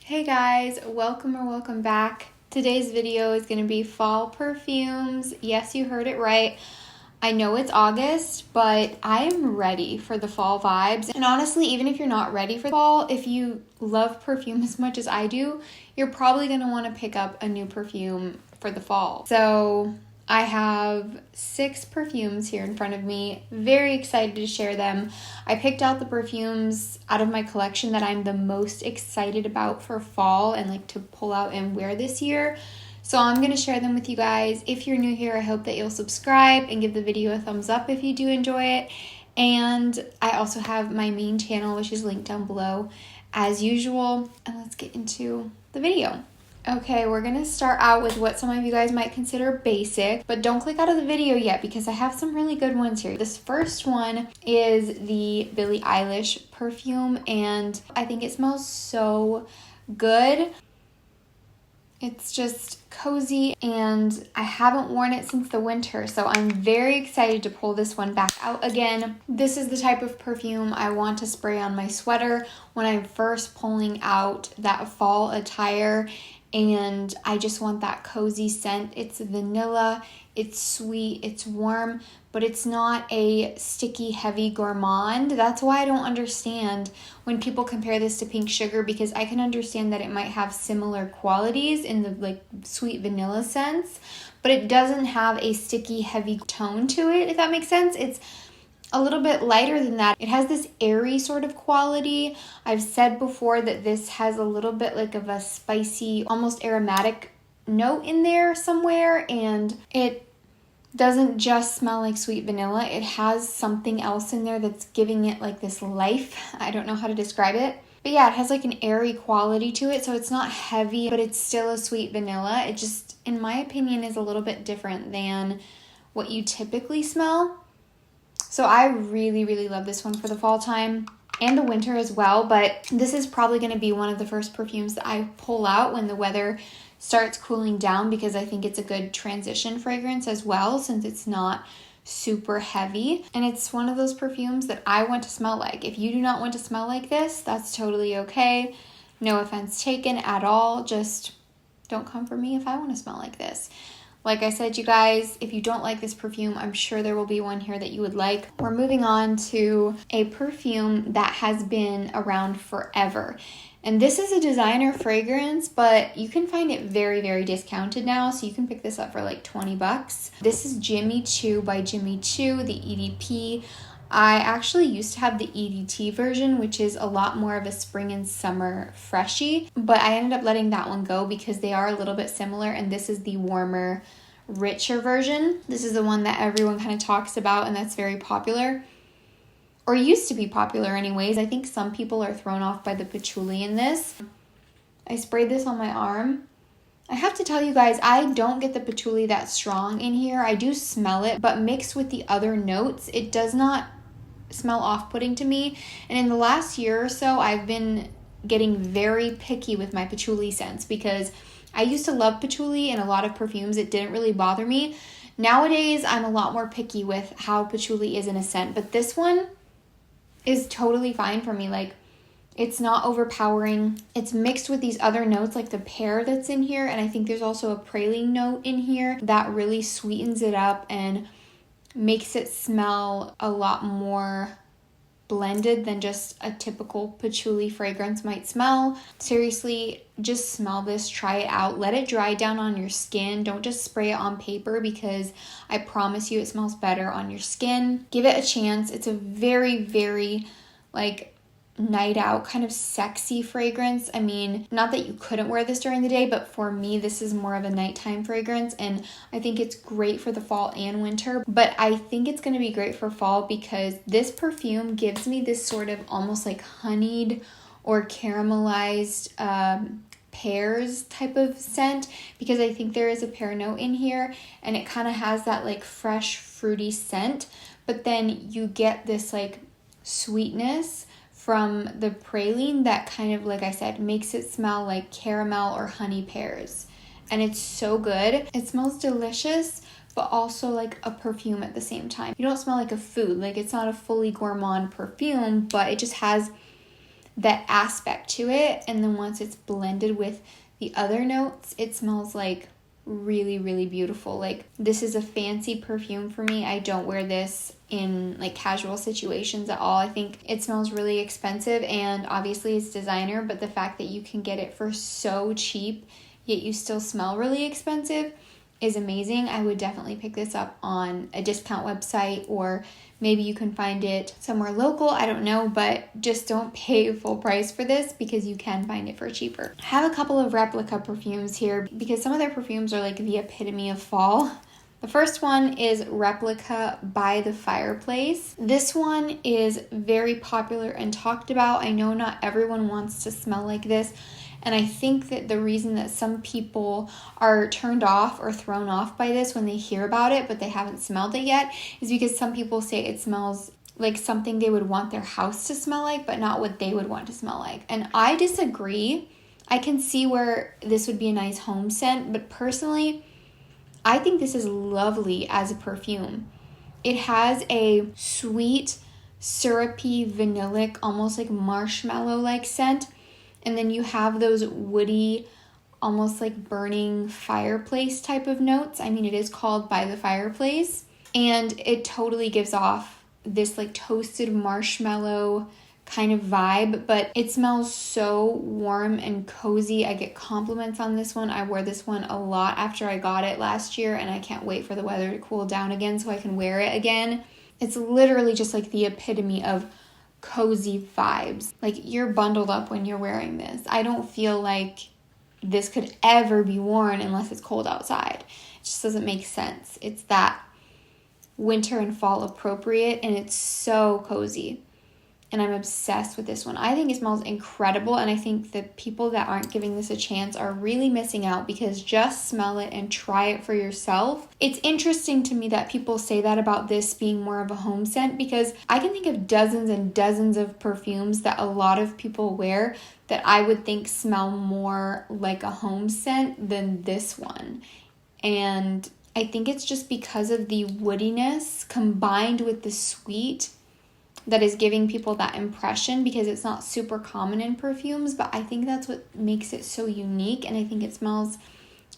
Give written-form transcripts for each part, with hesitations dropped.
Hey guys, welcome back. Today's video is going to be fall perfumes. Yes, you heard it right. I know it's August, but I'm ready for the fall vibes. And honestly, even if you're not ready for fall, if you love perfume as much as I do, you're probably going to want to pick up a new perfume for the fall. So I have 6 perfumes here in front of me. Very excited to share them. I picked out the perfumes out of my collection that I'm the most excited about for fall and like to pull out and wear this year. So I'm going to share them with you guys. If you're new here, I hope that you'll subscribe and give the video a thumbs up if you do enjoy it. And I also have my main channel, which is linked down below as usual. And let's get into the video. Okay, we're going to start out with what some of you guys might consider basic, but don't click out of the video yet because I have some really good ones here. This first one is the Billie Eilish perfume, and I think it smells so good. It's just cozy, and I haven't worn it since the winter, so I'm very excited to pull this one back out again. This is the type of perfume I want to spray on my sweater when I'm first pulling out that fall attire. And I just want that cozy scent. It's vanilla, it's sweet, it's warm, but it's not a sticky, heavy gourmand. That's why I don't understand when people compare this to pink sugar, because I can understand that it might have similar qualities in the like sweet vanilla sense, but it doesn't have a sticky, heavy tone to it, if that makes sense. It's a little bit lighter than that. It has this airy sort of quality. I've said before that this has a little bit like of a spicy, almost aromatic note in there somewhere, and it doesn't just smell like sweet vanilla. It has something else in there that's giving it like this life. I don't know how to describe it. But yeah, it has like an airy quality to it, so it's not heavy, but it's still a sweet vanilla. It just, in my opinion, is a little bit different than what you typically smell. So I really love this one for the fall time and the winter as well, but this is probably going to be one of the first perfumes that I pull out when the weather starts cooling down, because I think it's a good transition fragrance as well, since it's not super heavy. And it's one of those perfumes that I want to smell like. If you do not want to smell like this, that's totally okay. No offense taken at all. Just don't come for me if I want to smell like this. Like I said, you guys, if you don't like this perfume, I'm sure there will be one here that you would like. We're moving on to a perfume that has been around forever. And this is a designer fragrance, but you can find it very discounted now. So you can pick this up for like 20 bucks. This is Jimmy Choo by Jimmy Choo, the EDP. I actually used to have the EDT version, which is a lot more of a spring and summer freshie, but I ended up letting that one go because they are a little bit similar, and this is the warmer, richer version. This is the one that everyone kind of talks about and that's very popular, or used to be popular anyways. I think some people are thrown off by the patchouli in this. I sprayed this on my arm. I have to tell you guys, I don't get the patchouli that strong in here. I do smell it, but mixed with the other notes, it does not smell off-putting to me. And in the last year or so, I've been getting very picky with my patchouli scents, because I used to love patchouli in a lot of perfumes. It didn't really bother me. Nowadays, I'm a lot more picky with how patchouli is in a scent, but this one is totally fine for me. Like, it's not overpowering. It's mixed with these other notes like the pear that's in here, and I think there's also a praline note in here that really sweetens it up and makes it smell a lot more blended than just a typical patchouli fragrance might smell. Seriously, just smell this, try it out, let it dry down on your skin. Don't just spray it on paper, because I promise you it smells better on your skin. Give it a chance. It's a very like night out kind of sexy fragrance. I mean, not that you couldn't wear this during the day, but for me this is more of a nighttime fragrance, and I think it's great for the fall and winter. But I think it's going to be great for fall because this perfume gives me this sort of almost like honeyed or caramelized pears type of scent, because I think there is a pear note in here, and it kind of has that like fresh fruity scent, but then you get this like sweetness from the praline that kind of, like I said, makes it smell like caramel or honey pears. And it's so good. It smells delicious, but also like a perfume at the same time. You don't smell like a food. Like, it's not a fully gourmand perfume, but it just has that aspect to it. And then once it's blended with the other notes, it smells like really, really beautiful. Like, this is a fancy perfume for me. I don't wear this in like casual situations at all. I think it smells really expensive, and obviously it's designer, but the fact that you can get it for so cheap yet you still smell really expensive is amazing. I would definitely pick this up on a discount website, or maybe you can find it somewhere local. I don't know, but just don't pay full price for this because you can find it for cheaper. I have a couple of Replica perfumes here because some of their perfumes are like the epitome of fall. The first one is Replica by the Fireplace. This one is very popular and talked about. I know not everyone wants to smell like this. And I think that the reason that some people are turned off or thrown off by this when they hear about it, but they haven't smelled it yet, is because some people say it smells like something they would want their house to smell like, but not what they would want to smell like. And I disagree. I can see where this would be a nice home scent, but personally, I think this is lovely as a perfume. It has a sweet, syrupy, vanillic, almost like marshmallow-like scent. And then you have those woody, almost like burning fireplace type of notes. I mean, it is called By the Fireplace. And it totally gives off this like toasted marshmallow kind of vibe, but it smells so warm and cozy. I get compliments on this one. I wore this one a lot after I got it last year, and I can't wait for the weather to cool down again so I can wear it again. It's literally just like the epitome of cozy vibes. Like, you're bundled up when you're wearing this. I don't feel like this could ever be worn unless it's cold outside. It just doesn't make sense. It's that winter and fall appropriate, and it's so cozy. And I'm obsessed with this one. I think it smells incredible, and I think the people that aren't giving this a chance are really missing out, because just smell it and try it for yourself. It's interesting to me that people say that about this being more of a home scent, because I can think of dozens and dozens of perfumes that a lot of people wear that I would think smell more like a home scent than this one. And I think it's just because of the woodiness combined with the sweet that is giving people that impression, because it's not super common in perfumes, but I think that's what makes it so unique, and I think it smells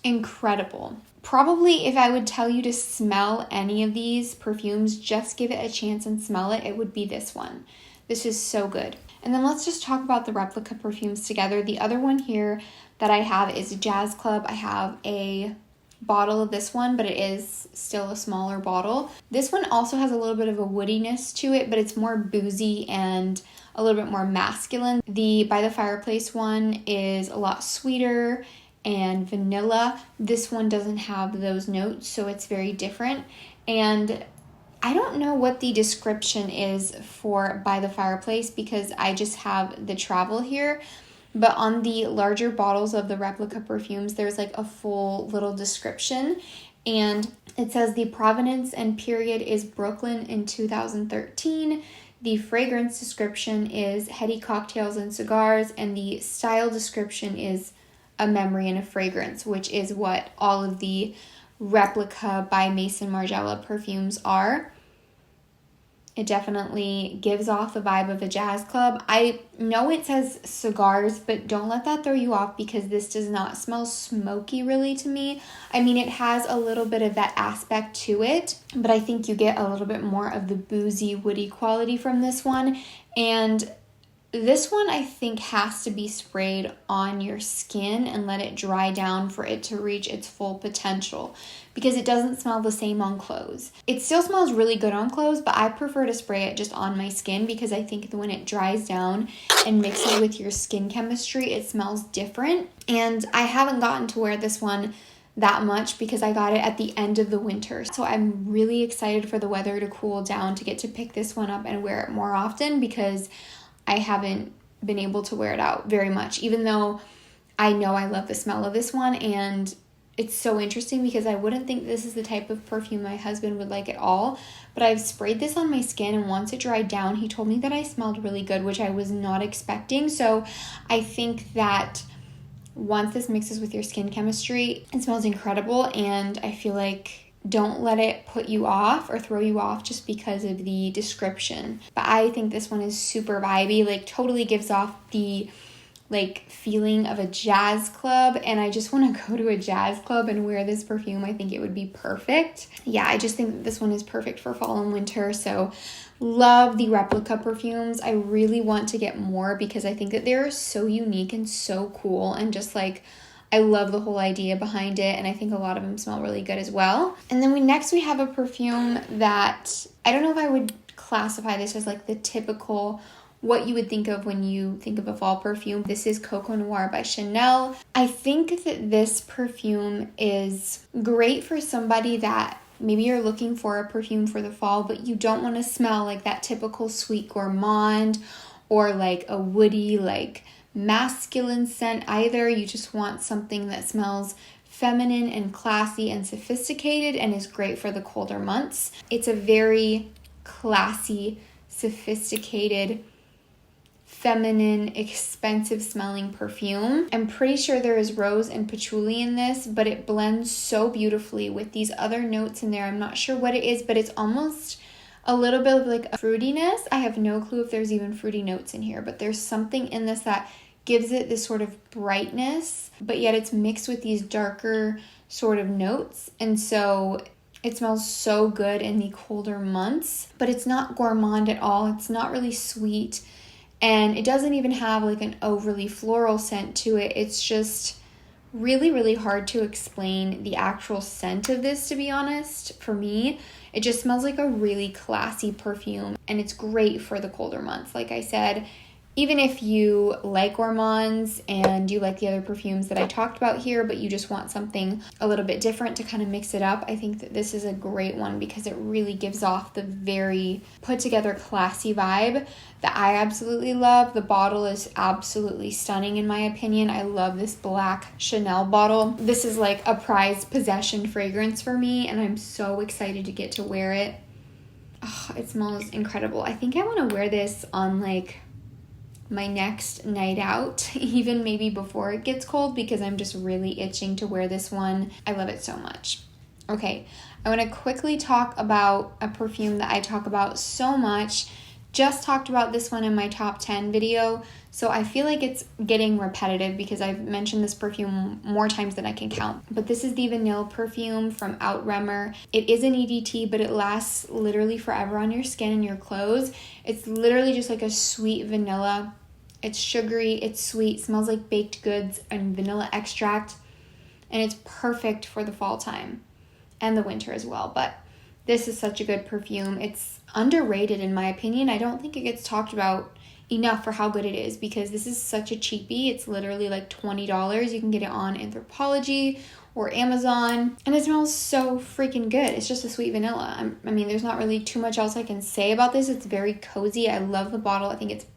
incredible. Probably if I would tell you to smell any of these perfumes, just give it a chance and smell it, it would be this one. This is so good. And then let's just talk about the Replica perfumes together. The other one here that I have is Jazz Club. I have a bottle of this one, but it is still a smaller bottle. This one also has a little bit of a woodiness to it, but it's more boozy and a little bit more masculine. The By the Fireplace one is a lot sweeter and vanilla. This one doesn't have those notes, so it's very different. And I don't know what the description is for By the Fireplace because I just have the travel here. But on the larger bottles of the Replica perfumes, there's like a full little description. And it says the provenance and period is Brooklyn in 2013. The fragrance description is heady cocktails and cigars. And the style description is a memory and a fragrance, which is what all of the Replica by Maison Margiela perfumes are. It definitely gives off the vibe of a jazz club. I know it says cigars, but don't let that throw you off because this does not smell smoky really to me. I mean, it has a little bit of that aspect to it, but I think you get a little bit more of the boozy, woody quality from this one. And this one I think has to be sprayed on your skin and let it dry down for it to reach its full potential because it doesn't smell the same on clothes. It still smells really good on clothes, but I prefer to spray it just on my skin because I think that when it dries down and mixes with your skin chemistry, it smells different. And I haven't gotten to wear this one that much because I got it at the end of the winter. So I'm really excited for the weather to cool down to get to pick this one up and wear it more often because I haven't been able to wear it out very much, even though I know I love the smell of this one. And it's so interesting because I wouldn't think this is the type of perfume my husband would like at all. But I've sprayed this on my skin, and once it dried down, he told me that I smelled really good, which I was not expecting. So I think that once this mixes with your skin chemistry, it smells incredible. And I feel like don't let it put you off or throw you off just because of the description. But I think this one is super vibey, like totally gives off the like feeling of a jazz club, and I just want to go to a jazz club and wear this perfume. I think it would be perfect. Yeah, I just think that this one is perfect for fall and winter. So love the Replica perfumes. I really want to get more because I think that they're so unique and so cool, and just like I love the whole idea behind it, and I think a lot of them smell really good as well. And then next we have a perfume that I don't know if I would classify this as like the typical what you would think of when you think of a fall perfume. This is Coco Noir by Chanel. I think that this perfume is great for somebody that maybe you're looking for a perfume for the fall, but you don't want to smell like that typical sweet gourmand or like a woody, like masculine scent either. You just want something that smells feminine and classy and sophisticated and is great for the colder months. It's a very classy, sophisticated, feminine, expensive smelling perfume. I'm pretty sure there is rose and patchouli in this, but it blends so beautifully with these other notes in there. I'm not sure what it is, but it's almost a little bit of like a fruitiness. I have no clue if there's even fruity notes in here, but there's something in this that gives it this sort of brightness, but yet it's mixed with these darker sort of notes. And so it smells so good in the colder months, but it's not gourmand at all. It's not really sweet. And it doesn't even have like an overly floral scent to it. It's just really, really hard to explain the actual scent of this, to be honest. For me, it just smells like a really classy perfume, and it's great for the colder months. Like I said, even if you like gourmands and you like the other perfumes that I talked about here, but you just want something a little bit different to kind of mix it up, I think that this is a great one because it really gives off the very put together classy vibe that I absolutely love. The bottle is absolutely stunning in my opinion. I love this black Chanel bottle. This is like a prized possession fragrance for me, and I'm so excited to get to wear it. Oh, it smells incredible. I think I want to wear this on like my next night out, even maybe before it gets cold, because I'm just really itching to wear this one. I love it so much. Okay, I want to quickly talk about a perfume that I talk about so much. Just talked about this one in my top 10 video, so I feel like it's getting repetitive because I've mentioned this perfume more times than I can count. But this is the Vanille perfume from Outremer. It is an EDT, but it lasts literally forever on your skin and your clothes. It's literally just like a sweet vanilla. It's sugary, it's sweet, smells like baked goods and vanilla extract, and it's perfect for the fall time and the winter as well. But this is such a good perfume. It's underrated in my opinion. I don't think it gets talked about enough for how good it is because this is such a cheapie. It's literally like $20. You can get it on Anthropologie or Amazon, and it smells so freaking good. It's just a sweet vanilla. I mean, there's not really too much else I can say about this. It's very cozy. I love the bottle. I think it's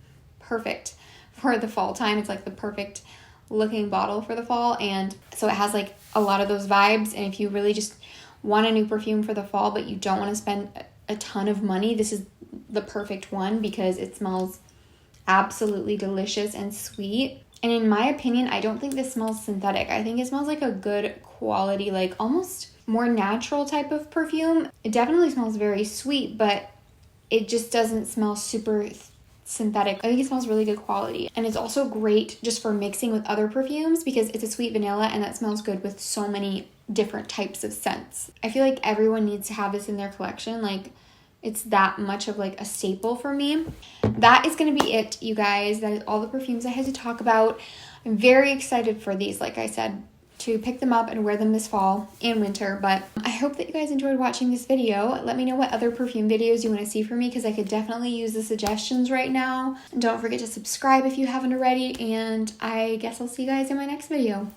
perfect for the fall time. It's like the perfect looking bottle for the fall, and so it has like a lot of those vibes. And if you really just want a new perfume for the fall but you don't want to spend a ton of money, this is the perfect one because it smells absolutely delicious and sweet. And in my opinion, I don't think this smells synthetic. I think it smells like a good quality, like almost more natural type of perfume. It definitely smells very sweet, but it just doesn't smell super synthetic. I think it smells really good quality, and it's also great just for mixing with other perfumes because it's a sweet vanilla and that smells good with so many different types of scents. I feel like everyone needs to have this in their collection. Like, it's that much of like a staple for me. That is going to be it, you guys. That is all the perfumes I had to talk about. I'm very excited for these, like I said, to pick them up and wear them this fall and winter. But I hope that you guys enjoyed watching this video. Let me know what other perfume videos you want to see from me because I could definitely use the suggestions right now. And don't forget to subscribe if you haven't already, and I guess I'll see you guys in my next video.